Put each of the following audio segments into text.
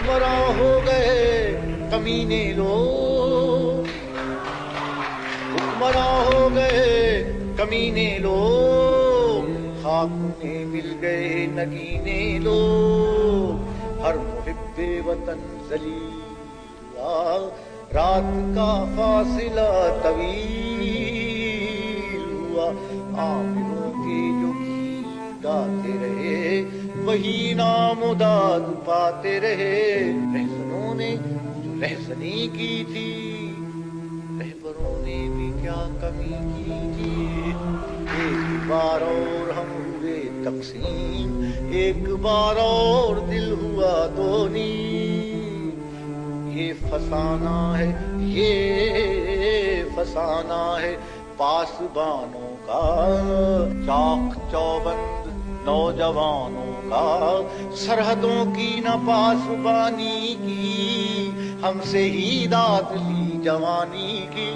حکمراں ہو گئے کمینے لوگ، حکمراں ہو گئے کمینے لوگ، خاک میں مل گئے نگینے لوگ، ہر محب وطن ذلیل ہوا، رات کا فاصلہ طویل ہوا، عامروں کے جو گیت گاتے رہے وہی نام و داد پاتے رہے، رہزنوں نے جو رہزنی کی تھی رہبروں نے بھی کیا کمی کی تھی، ایک بار اور ہم ہوئے تقسیم، ایک بار اور دل ہوا دونی، یہ فسانہ ہے یہ فسانہ ہے پاسبانوں کا، چاق چوبند نوجوانوں کا، سرحدوں کی نہ پاسبانی کی، ہم سے ہی داد لی جوانی کی،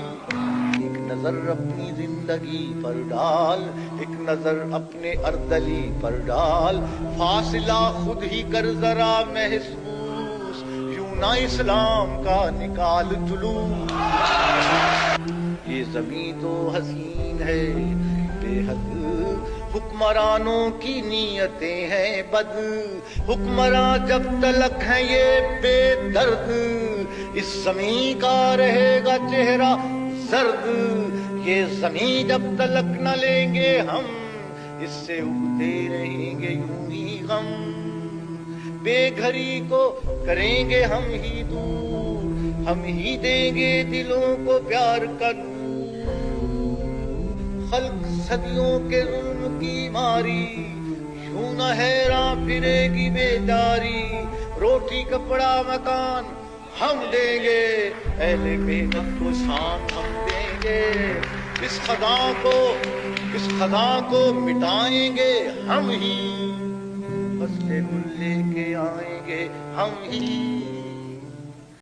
ایک نظر اپنی زندگی پر ڈال، ایک نظر اپنے اردلی پر ڈال، فاصلہ خود ہی کر ذرا محسوس، یوں نہ اسلام کا نکال جلوس، یہ زمین تو حسین ہے بے حد، حکمرانوں کی نیتیں ہیں بد، حکمراں جب تلک ہیں یہ بے درد، اس زمین کا رہے گا چہرہ زرد، یہ زمین جب تلک نہ لیں گے ہم، اس سے اگتے رہیں گے یوں ہی غم، بے گھری کو کریں گے ہم ہی دور، ہم ہی دیں گے دلوں کو پیار کا نور، خلق صدیوں کے ظلم کی ماری، یوں نہ حیراں پھرے گی بیداری، روٹی کپڑا مکان ہم دیں گے، اہل محنت کو شان ہم دیں گے، اس خدا کو مٹائیں گے ہم ہی، فصل گل لے کے آئیں گے ہم ہی۔